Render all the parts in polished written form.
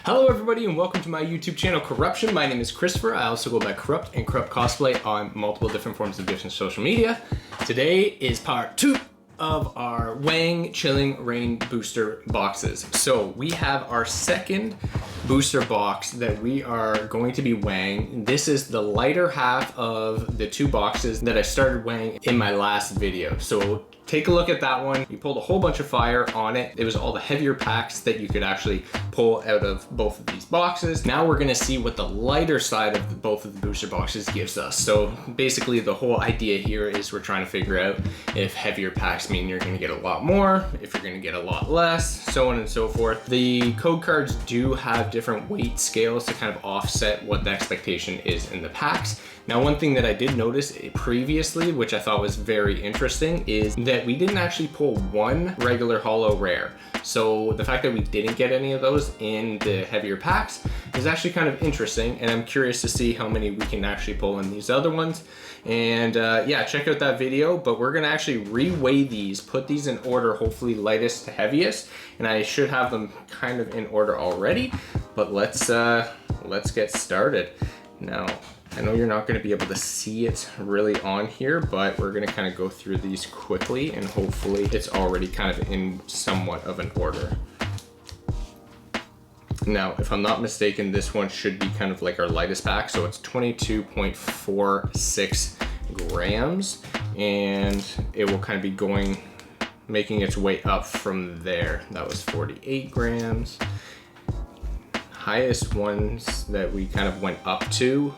Hello everybody and welcome to my YouTube channel Corruption. My name is Christopher. I also go by Corrupt and Corrupt Cosplay on multiple different forms of different social media. Today is part 2 of our Wang Chilling Reign booster boxes. So we have our second booster box that we are going to be Wang. This is the lighter half of the two boxes that I started Wang in my last video. So take a look at that one. We pulled a whole bunch of fire on it. It was all the heavier packs that you could actually pull out of both of these boxes. Now we're gonna see what the lighter side of both of the booster boxes gives us. So basically the whole idea here is we're trying to figure out if heavier packs mean you're gonna get a lot more, if you're gonna get a lot less, so on and so forth. The code cards do have different weight scales to kind of offset what the expectation is in the packs. Now, one thing that I did notice previously, which I thought was very interesting, is that we didn't actually pull one regular holo rare. So the fact that we didn't get any of those in the heavier packs is actually kind of interesting, and I'm curious to see how many we can actually pull in these other ones. And yeah, check out that video, but we're gonna actually re-weigh these, put these in order, hopefully lightest to heaviest, and I should have them kind of in order already, but let's get started. Now, I know you're not going to be able to see it really on here, but we're going to kind of go through these quickly and hopefully it's already kind of in somewhat of an order. Now, if I'm not mistaken, this one should be kind of like our lightest pack. So it's 22.46 grams and it will kind of be making its way up from there. That was 48 grams. Highest ones that we kind of went up to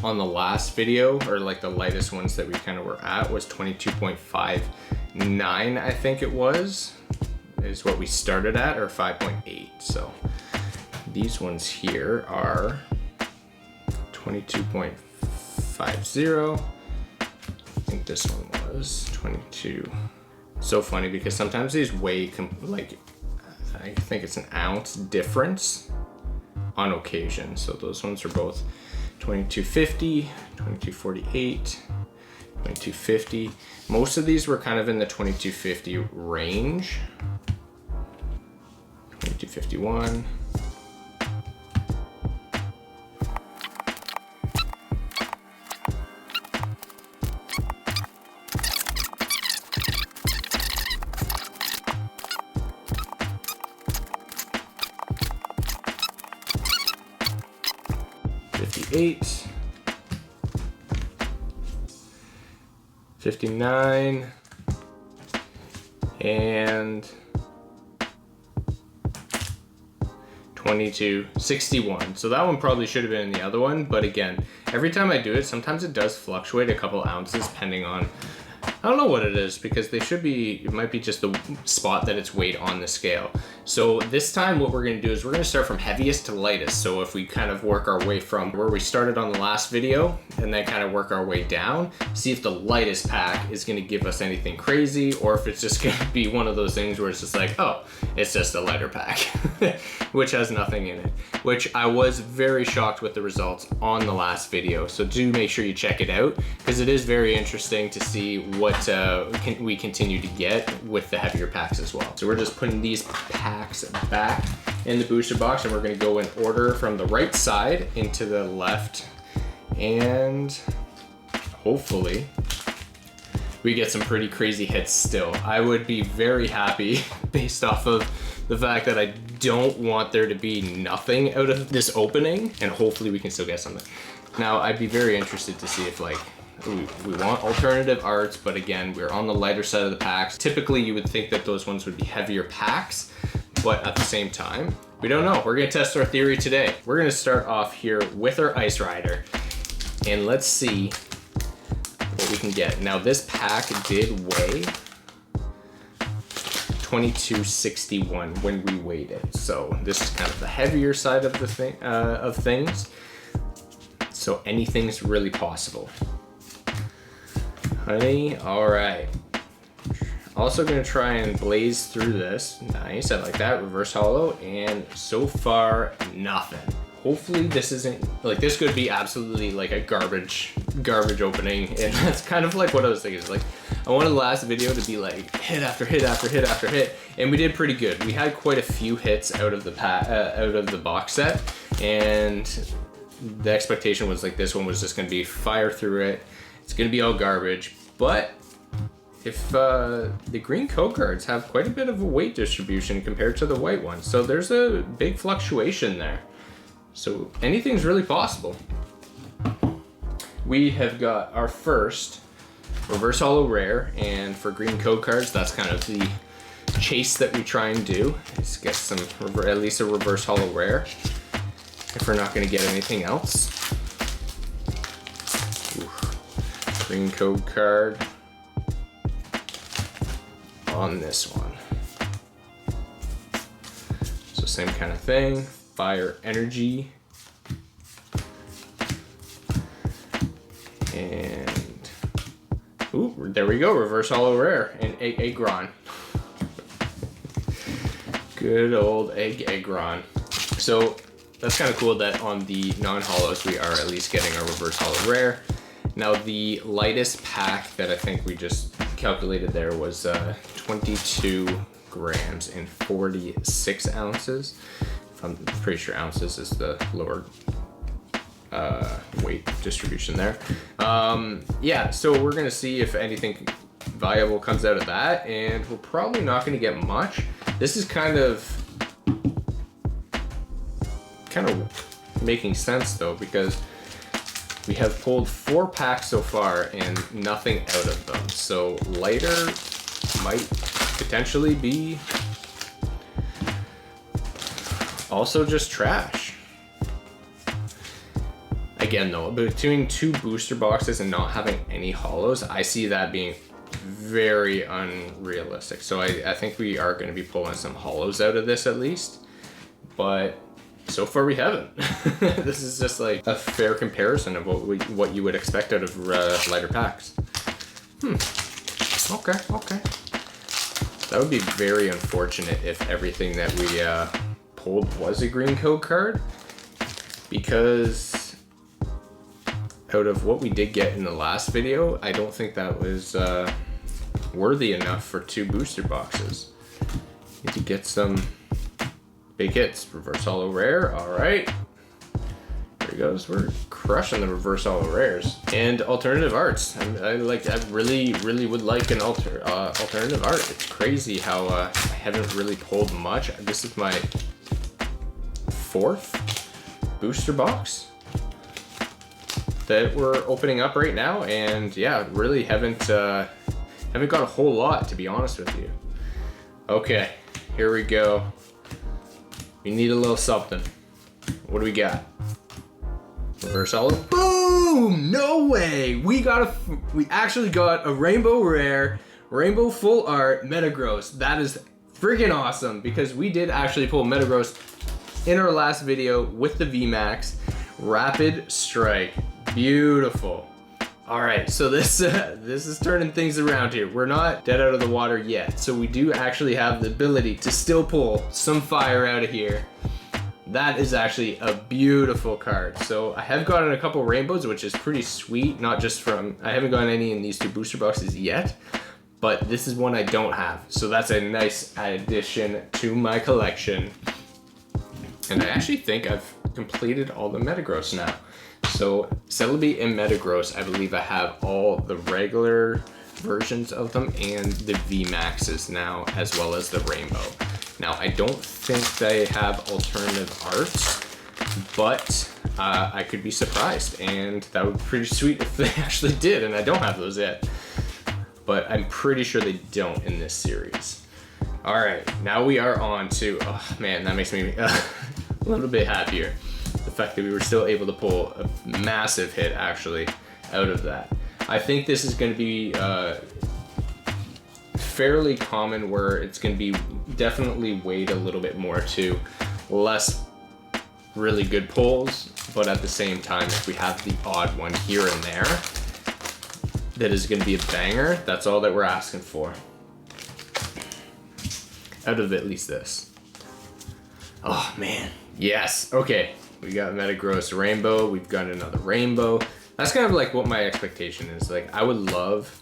on the last video, or like the lightest ones that we kind of were at, was 22.59, I think it was, is what we started at, or 5.8. So these ones here are 22.50. I think this one was 22. So funny because sometimes these weigh like, I think it's an ounce difference on occasion. So those ones are both 2250, 2248, 2250. Most of these were kind of in the 2250 range. 2251. $58, $59, and $22.61. So that one probably should have been in the other one, but again, every time I do it, sometimes it does fluctuate a couple ounces depending on, I don't know what it is, because they should be, it might be just the spot that it's weighed on the scale. So this time what we're gonna do is we're gonna start from heaviest to lightest. So if we kind of work our way from where we started on the last video and then kind of work our way down, see if the lightest pack is gonna give us anything crazy, or if it's just gonna be one of those things where it's just like, oh, it's just a lighter pack, which has nothing in it, which I was very shocked with the results on the last video. So do make sure you check it out, because it is very interesting to see what we continue to get with the heavier packs as well. So we're just putting these packs back in the booster box, and we're going to go in order from the right side into the left, and hopefully we get some pretty crazy hits still. I would be very happy based off of the fact that I don't want there to be nothing out of this opening, and hopefully we can still get something. Now, I'd be very interested to see if like we want alternative arts, but again, we're on the lighter side of the packs. Typically, you would think that those ones would be heavier packs, but at the same time, we don't know. We're gonna test our theory today. We're gonna start off here with our Ice Rider, and let's see what we can get. Now, this pack did weigh 2261 when we weighed it, so this is kind of the heavier side of the things. So anything's really possible. Honey, all right. Also gonna try and blaze through this. Nice, I like that. Reverse holo, and so far, nothing. hopefully this isn't, like, this could be absolutely like a garbage opening, and that's kind of like what I was thinking. Is like, I wanted the last video to be like hit after hit after hit after hit, and we did pretty good. We had quite a few hits out of the box set, and the expectation was like this one was just gonna be fire through it. It's gonna be all garbage, but if the green code cards have quite a bit of a weight distribution compared to the white ones, so there's a big fluctuation there. So anything's really possible. We have got our first reverse holo rare, and for green code cards, that's kind of the chase that we try and do, is get some, at least a reverse holo rare, if we're not gonna get anything else. Ooh. Green code card on this one. So same kind of thing, fire energy. And, ooh, there we go, reverse holo rare, and Aggron. Good old Aggron. So that's kind of cool that on the non-holos we are at least getting a reverse holo rare. Now the lightest pack that I think we just calculated there was 22 grams and 46 ounces. I'm pretty sure ounces is the lower weight distribution there. Yeah, so we're gonna see if anything viable comes out of that, and we're probably not gonna get much. This is kind of making sense though, because we have pulled 4 packs so far and nothing out of them. So lighter might potentially be also just trash. Again though, between 2 booster boxes and not having any holos, I see that being very unrealistic. So I think we are going to be pulling some holos out of this at least, but so far we haven't. This is just like a fair comparison of what you would expect out of lighter packs. Okay. That would be very unfortunate if everything that we pulled was a green code card, because out of what we did get in the last video, I don't think that was worthy enough for 2 booster boxes. Need to get some big hits. Reverse holo rare, all right. There he goes. We're crushing the reverse holo rares. And alternative arts. I really would like an alternative art. It's crazy how I haven't really pulled much. This is my 4th booster box that we're opening up right now, and yeah, really haven't got a whole lot, to be honest with you. Okay, here we go. We need a little something. What do we got? Reverse holo. Boom! No way! We actually got a rainbow rare, rainbow full art Metagross. That is freaking awesome, because we did actually pull Metagross in our last video with the VMAX. Rapid Strike. Beautiful. All right, so this is turning things around here. We're not dead out of the water yet, so we do actually have the ability to still pull some fire out of here. That is actually a beautiful card. So I have gotten a couple rainbows, which is pretty sweet. Not just from, I haven't gotten any in these 2 booster boxes yet, but this is one I don't have. So that's a nice addition to my collection. And I actually think I've completed all the Metagross now. So Celebi and Metagross, I believe I have all the regular versions of them and the VMAXs now, as well as the rainbow. Now I don't think they have alternative arts, but I could be surprised, and that would be pretty sweet if they actually did, and I don't have those yet. But I'm pretty sure they don't in this series. All right, now we are on to, oh man, that makes me a little bit happier. The fact that we were still able to pull a massive hit actually out of that. I think this is going to be fairly common, where it's going to be definitely weighed a little bit more to less really good pulls, but at the same time, if we have the odd one here and there that is going to be a banger, that's all that we're asking for out of at least this. Oh man, yes. Okay, We got Metagross Rainbow. We've got another Rainbow. That's kind of like what my expectation is. Like, I would love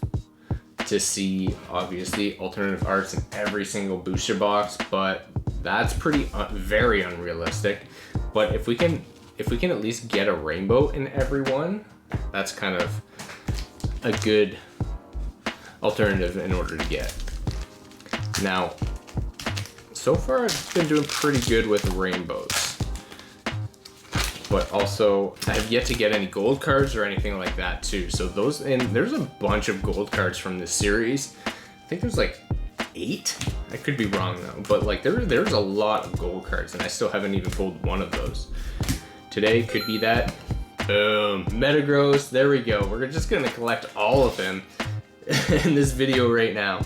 to see, obviously, alternative arts in every single booster box, but that's very unrealistic. But if we can at least get a Rainbow in every one, that's kind of a good alternative in order to get. Now, so far I've been doing pretty good with rainbows, but also I have yet to get any gold cards or anything like that too. So there's a bunch of gold cards from this series. I think there's like 8. I could be wrong though, but like there's a lot of gold cards and I still haven't even pulled one of those. Today could be that. Boom, Metagross, there we go. We're just gonna collect all of them in this video right now.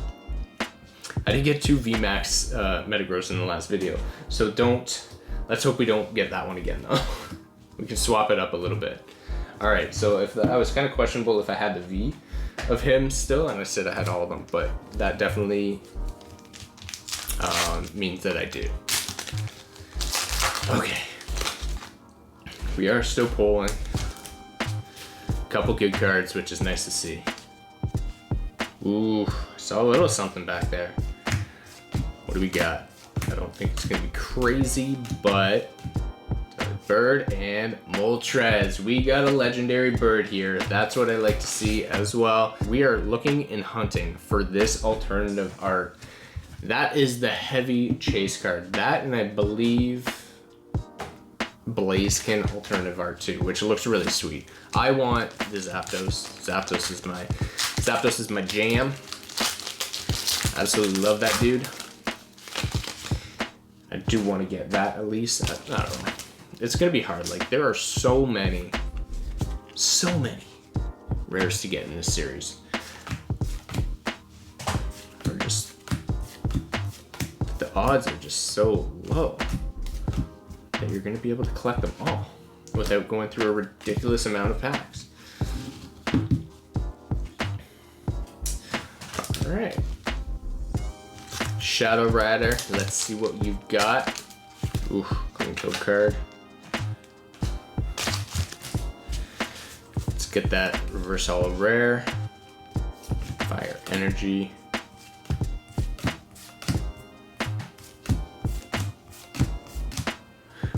I did get 2 VMAX Metagross in the last video, so let's hope we don't get that one again though. We can swap it up a little bit. All right, so I was kind of questionable if I had the V of him still, and I said I had all of them, but that definitely means that I do. Okay, we are still pulling a couple good cards, which is nice to see. Ooh, I saw a little something back there. What do we got? I don't think it's gonna be crazy, but bird and Moltres. We got a legendary bird here. That's what I like to see as well. We are looking and hunting for this alternative art. That is the heavy chase card. That, and I believe Blaziken alternative art too, which looks really sweet. I want the Zapdos. Zapdos is my jam. Absolutely love that dude. I do want to get that at least. I don't know. It's gonna be hard. Like, there are so many rares to get in this series. The odds are just so low that you're gonna be able to collect them all without going through a ridiculous amount of packs. All right. Shadow Rider, let's see what you've got. Ooh, clean code card. Let's get that reverse holo rare. Fire energy.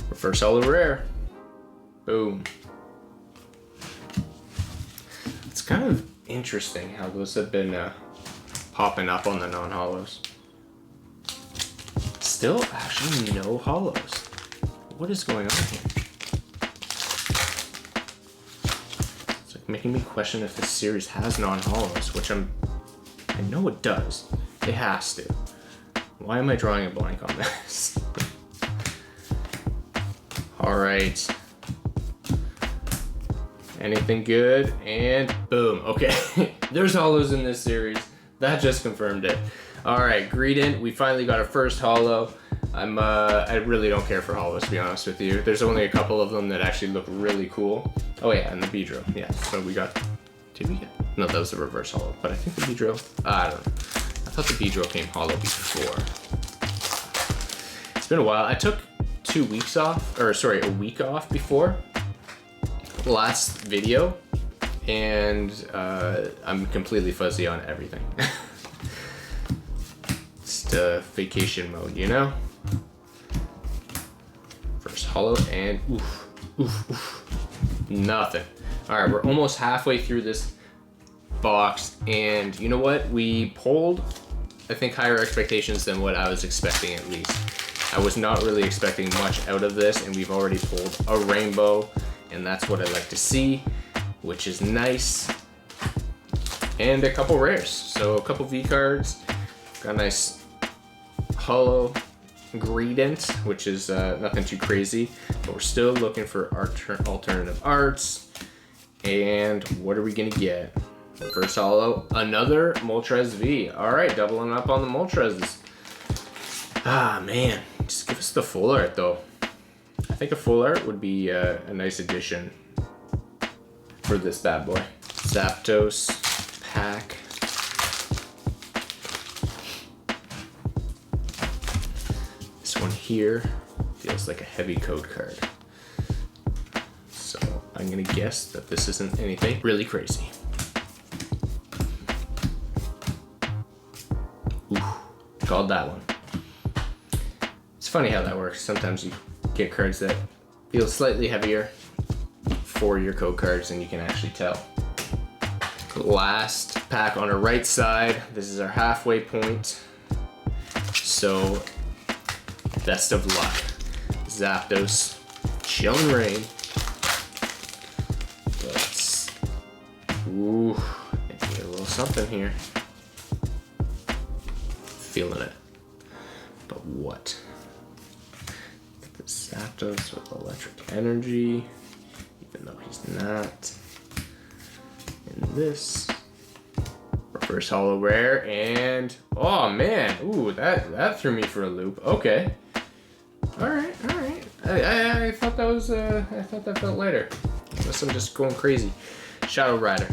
Reverse holo rare. Boom. It's kind of interesting how those have been popping up on the non-holos. Still actually no holos. What is going on here? It's like making me question if this series has non-holos, which I know it does. It has to. Why am I drawing a blank on this? All right. Anything good? And boom. Okay. There's holos in this series. That just confirmed it. All right, Greedent, we finally got our first holo. I really don't care for holos, to be honest with you. There's only a couple of them that actually look really cool. Oh yeah, and the Beedrill. Yeah, so did we get? No, that was the reverse holo, but I think the Beedrill, I don't know. I thought the Beedrill came holo before. It's been a while. I took a week off before the last video, and I'm completely fuzzy on everything. Vacation mode, you know? First holo and oof. Nothing. All right, we're almost halfway through this box, and you know what? We pulled, I think, higher expectations than what I was expecting, at least. I was not really expecting much out of this, and we've already pulled a rainbow, and that's what I like to see, which is nice. And a couple rares, so a couple V cards. Got a nice holo Greedent, which is nothing too crazy, but we're still looking for alternative arts. And what are we gonna get? First holo, another Moltres V. All right, doubling up on the Moltres. Ah man, just give us the full art though. I think a full art would be a nice addition for this bad boy. Zapdos pack. One here feels like a heavy code card. I'm gonna guess that this isn't anything really crazy. Ooh, called that one. It's funny how that works. Sometimes you get cards that feel slightly heavier for your code cards and you can actually tell. Last pack on our right side. This is our halfway point. So, best of luck. Zapdos, Chilling Reign. Ooh, I need a little something here. Feeling it. But what? The Zapdos with electric energy, even though he's not. And this reverse holo rare, and oh man, ooh, that threw me for a loop. Okay, all right. I thought that was I thought that felt lighter. Unless I'm just going crazy. Shadow Rider.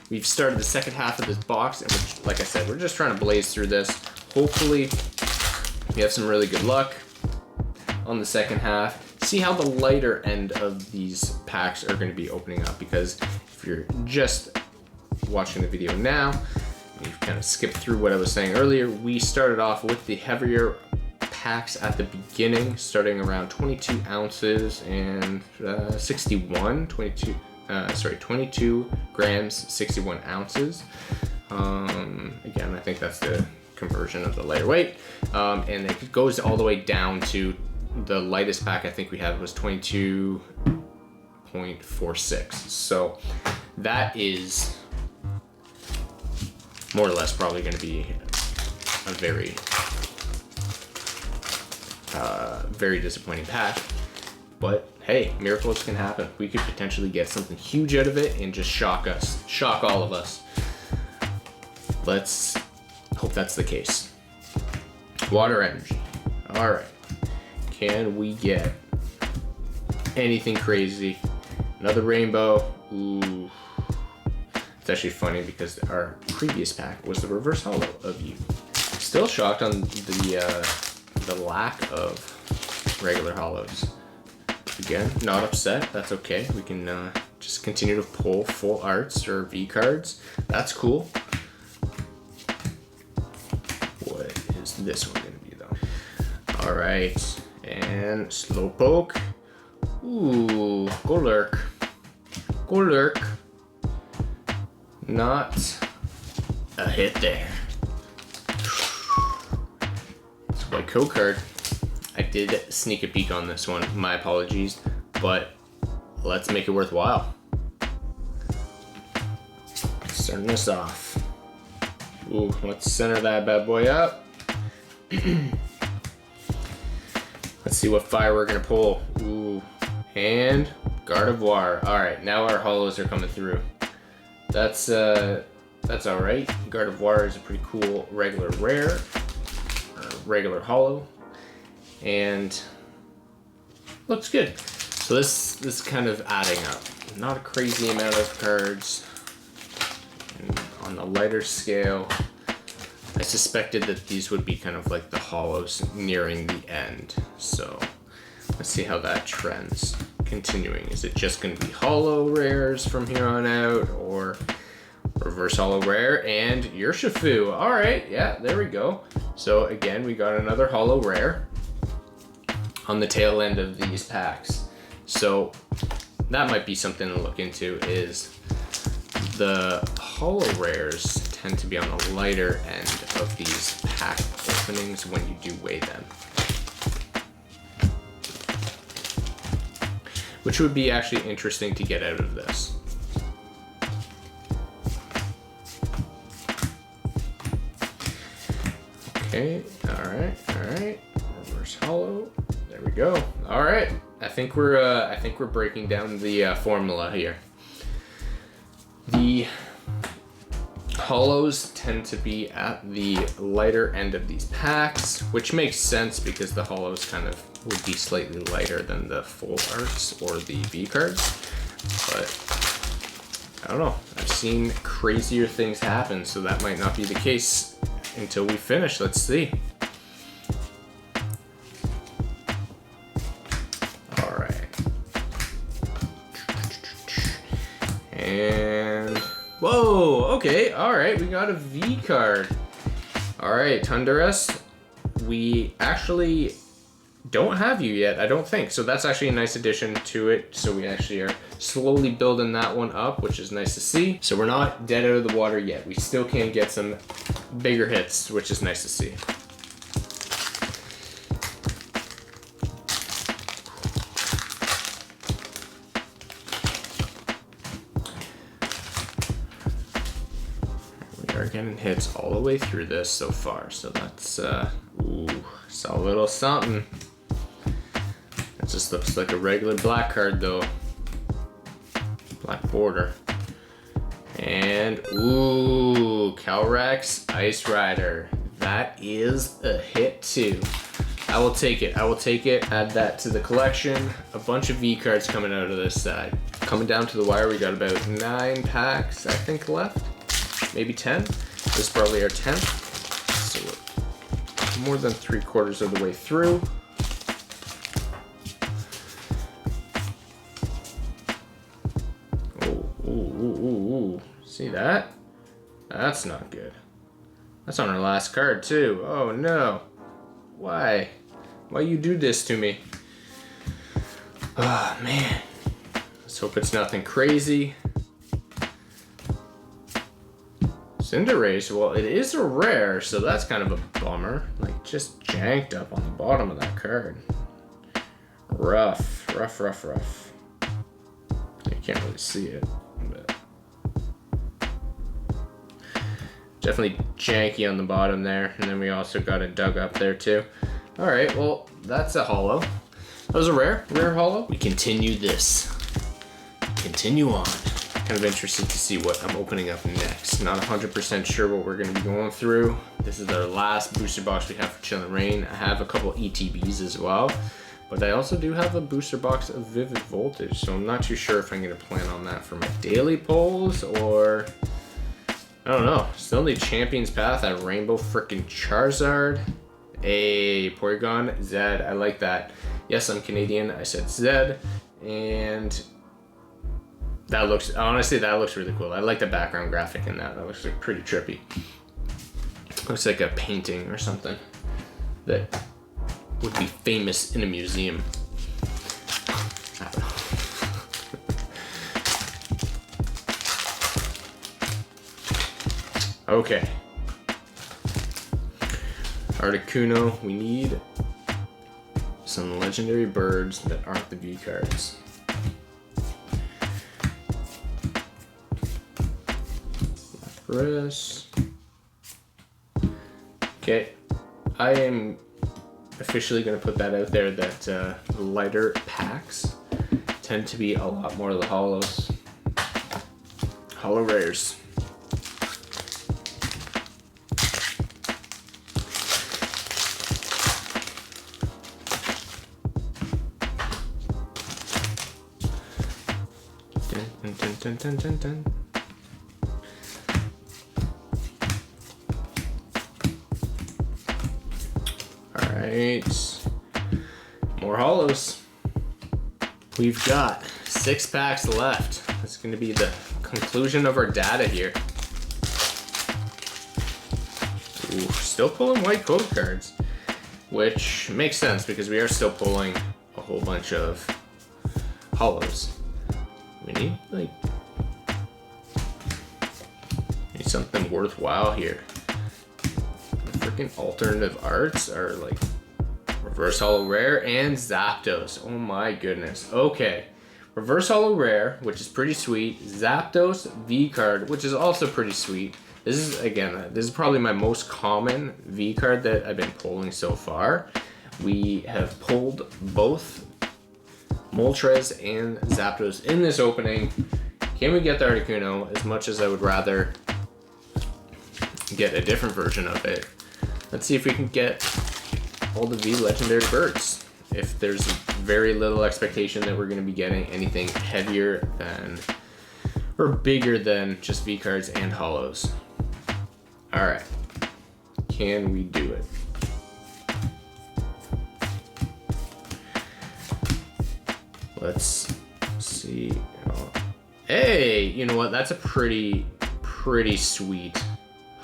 We've started the second half of this box, and like I said, we're just trying to blaze through this. Hopefully, we have some really good luck on the second half. See how the lighter end of these packs are going to be opening up, because if you're just watching the video now, you've kind of skipped through what I was saying earlier. We started off with the heavier packs at the beginning, starting around 22 ounces and 22 grams, 61 ounces. Again, I think that's the conversion of the lighter weight. And it goes all the way down to the lightest pack I think we had was 22.46. So that is more or less probably going to be a very disappointing pack. But hey, miracles can happen. We could potentially get something huge out of it and just shock all of us. Let's hope that's the case. Water energy. All right. Can we get anything crazy? Another rainbow. Ooh. It's actually funny because our previous pack was the reverse holo of you. Still shocked on the lack of regular holos. Again, not upset. That's okay. We can just continue to pull full arts or V cards. That's cool. What is this one gonna be though? All right, and Slowpoke. Ooh, go lurk. Go lurk. Not a hit there. It's a white code card. I did sneak a peek on this one, my apologies, but let's make it worthwhile. Starting this off. Ooh, let's center that bad boy up. Let's see what fire we're gonna pull. Ooh, and Gardevoir. All right, now our holos are coming through. That's all right. Gardevoir is a pretty cool regular rare, or regular holo. And looks good. So this is kind of adding up. Not a crazy amount of cards. And on the lighter scale, I suspected that these would be kind of like the holos nearing the end. So let's see how that trends. Continuing, is it just going to be holo rares from here on out, or reverse holo rare and Urshifu? All right, yeah, there we go. So again, we got another holo rare on the tail end of these packs. So that might be something to look into, is the holo rares tend to be on the lighter end of these pack openings when you do weigh them. Which would be actually interesting to get out of this. Okay, all right. Reverse holo. There we go. All right. I think we're breaking down the formula here. The holos tend to be at the lighter end of these packs, which makes sense because the holos kind of would be slightly lighter than the full arts or the V cards. But I don't know. I've seen crazier things happen, so that might not be the case until we finish. Let's see. And whoa, okay, all right, we got a V card. All right, Thunderous, we actually don't have you yet, I don't think. So that's actually a nice addition to it. So we actually are slowly building that one up, which is nice to see. So we're not dead out of the water yet. We still can get some bigger hits, which is nice to see. We are getting hits all the way through this so far. So that's, ooh, it's a little something. It just looks like a regular black card though. Black border. And ooh, Calrex Ice Rider. That is a hit too. I will take it. I will take it. Add that to the collection. A bunch of V cards coming out of this side. Coming down to the wire, we got about 9 packs, I think, left. Maybe 10. This is probably our 10th. So we're more than 3/4 of the way through. Ooh. See that? That's not good. That's on our last card too. Oh no. Why? Why you do this to me? Oh man. Let's hope it's nothing crazy. Cinderace, well, it is a rare, so that's kind of a bummer. Like, just janked up on the bottom of that card. Rough. You can't really see it, but definitely janky on the bottom there. And then we also got it dug up there too. All right, well, that's a holo. That was a rare holo. We continue this. Continue on. Kind of interested to see what I'm opening up next. Not 100% sure what we're gonna be going through. This is our last booster box we have for Chillin' Rain. I have a couple ETBs as well, but I also do have a booster box of Vivid Voltage, so I'm not too sure if I'm gonna plan on that for my daily polls or, I don't know. Still need Champion's Path, that Rainbow frickin' Charizard, a Porygon, Zed, I like that. Yes, I'm Canadian, I said Zed, and that looks, honestly, that looks really cool. I like the background graphic in that. That looks like pretty trippy. Looks like a painting or something that would be famous in a museum. I don't know. Okay. Articuno, we need some legendary birds that aren't the V cards. Okay, I am officially going to put that out there that lighter packs tend to be a lot more of the holos. Holo rares. Dun, dun, dun, dun. Alright, more holos. We've got 6 packs left. That's going to be the conclusion of our data here. Ooh, still pulling white code cards, which makes sense because we are still pulling a whole bunch of holos. We need something worthwhile here. The freaking alternative arts are like reverse holo rare and Zapdos. Oh my goodness. Okay, reverse holo rare, which is pretty sweet. Zapdos V card, which is also pretty sweet. This is, again, this is probably my most common V card that I've been pulling so far. We have pulled both Moltres and Zapdos in this opening. Can we get the Articuno? As much as I would rather get a different version of it, let's see if we can get all the V legendary birds. If there's very little expectation that we're going to be getting anything heavier than or bigger than just V cards and holos. All right, can we do it? Let's see. Hey, you know what? That's a pretty sweet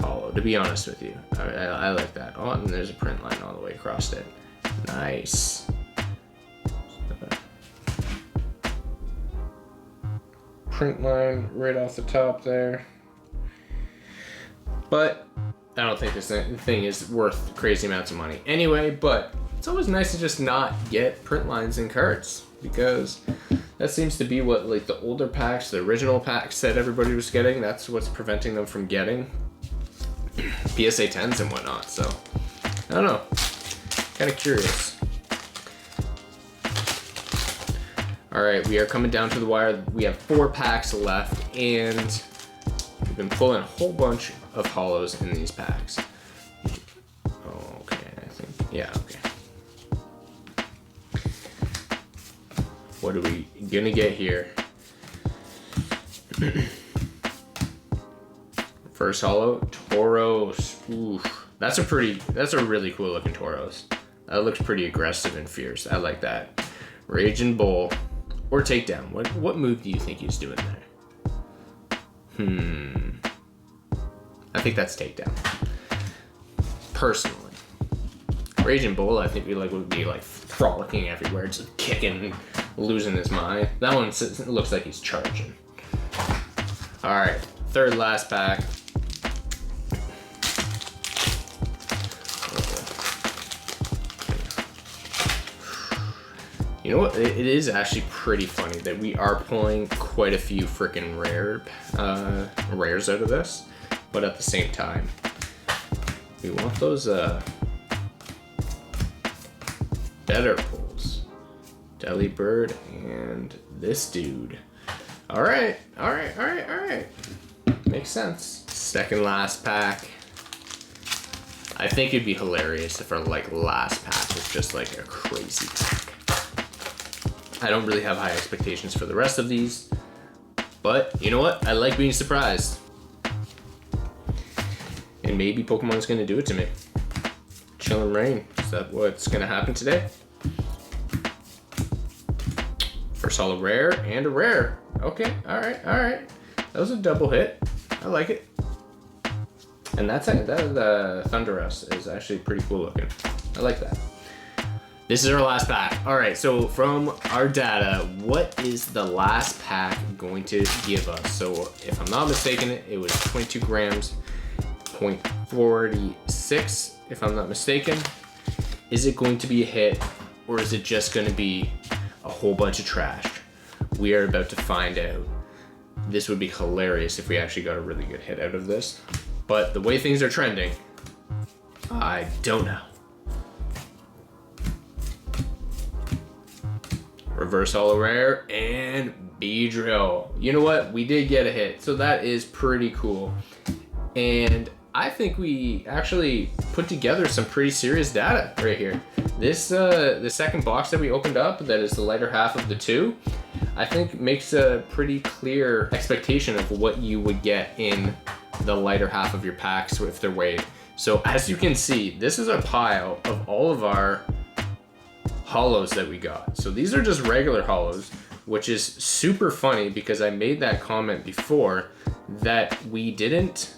holo, to be honest with you. I like that. Oh, and there's a print line all the way across it. Nice. Print line right off the top there. But I don't think this thing is worth crazy amounts of money anyway, but it's always nice to just not get print lines in cards, because that seems to be what, like, the older packs, the original packs that everybody was getting, that's what's preventing them from getting PSA 10s and whatnot. So I don't know, kind of curious. All right, we are coming down to the wire. We have 4 packs left, and we've been pulling a whole bunch of holos in these packs. Oh, okay, I think, yeah, okay. What are we gonna get here? First holo, Tauros. Ooh, that's a really cool looking Tauros. That looks pretty aggressive and fierce. I like that. Raging Bull or Takedown. What move do you think he's doing there? I think that's Takedown. Personally. Raging Bull, I think would be like frolicking everywhere, just kicking, losing his mind. That one looks like he's charging. All right, third last pack. You know what? It is actually pretty funny that we are pulling quite a few freaking rares out of this, but at the same time, we want those better pulls. Delibird and this dude. All right. Makes sense. Second last pack. I think it'd be hilarious if our last pack was just like a crazy pack. I don't really have high expectations for the rest of these, but you know what? I like being surprised. And maybe Pokemon's gonna do it to me. Chill and rain. Is that what's gonna happen today? First holo rare and a rare. Okay, all right. That was a double hit. I like it. And that Thunderous is actually pretty cool looking. I like that. This is our last pack. All right, so from our data, what is the last pack going to give us? So if I'm not mistaken, it was 22 grams, 0.46, if I'm not mistaken. Is it going to be a hit, or is it just going to be a whole bunch of trash? We are about to find out. This would be hilarious if we actually got a really good hit out of this. But the way things are trending, I don't know. Reverse holo rare and Beedrill. You know what? We did get a hit, so that is pretty cool. And I think we actually put together some pretty serious data right here. This the second box that we opened up, that is the lighter half of the two, I think makes a pretty clear expectation of what you would get in the lighter half of your packs if they're weighed. So as you can see, this is a pile of all of our holos that we got. So these are just regular holos, which is super funny because I made that comment before that we didn't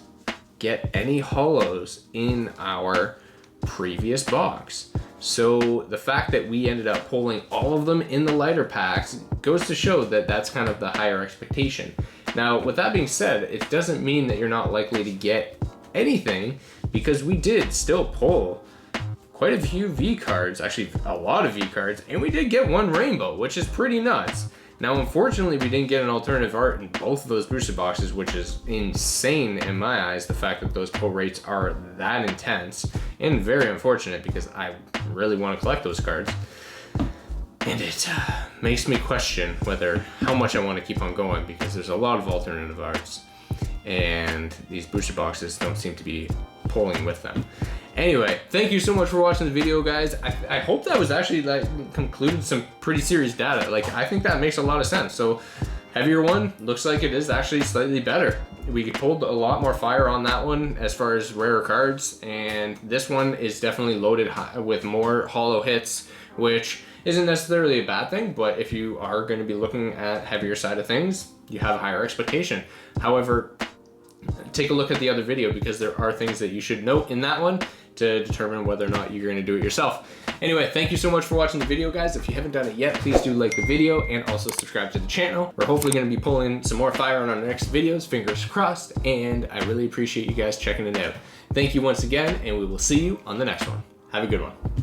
get any holos in our previous box. So the fact that we ended up pulling all of them in the lighter packs goes to show that that's kind of the higher expectation. Now, with that being said, it doesn't mean that you're not likely to get anything, because we did still pull quite a few V cards, actually a lot of V cards, and we did get one rainbow, which is pretty nuts. Now, unfortunately, we didn't get an alternative art in both of those booster boxes, which is insane in my eyes, the fact that those pull rates are that intense, and very unfortunate because I really want to collect those cards. And it makes me question how much I want to keep on going, because there's a lot of alternative arts, and these booster boxes don't seem to be pulling with them. Anyway, thank you so much for watching the video, guys. I hope that was actually concluded some pretty serious data. I think that makes a lot of sense. So heavier one looks like it is actually slightly better. We pulled a lot more fire on that one as far as rarer cards, and this one is definitely loaded with more holo hits, which isn't necessarily a bad thing, but if you are going to be looking at heavier side of things, you have a higher expectation. However, take a look at the other video because there are things that you should note in that one to determine whether or not you're going to do it yourself. Anyway, thank you so much for watching the video, guys. If you haven't done it yet, please do like the video and also subscribe to the channel. We're hopefully going to be pulling some more fire on our next videos, fingers crossed, and I really appreciate you guys checking it out. Thank you once again, and we will see you on the next one. Have a good one.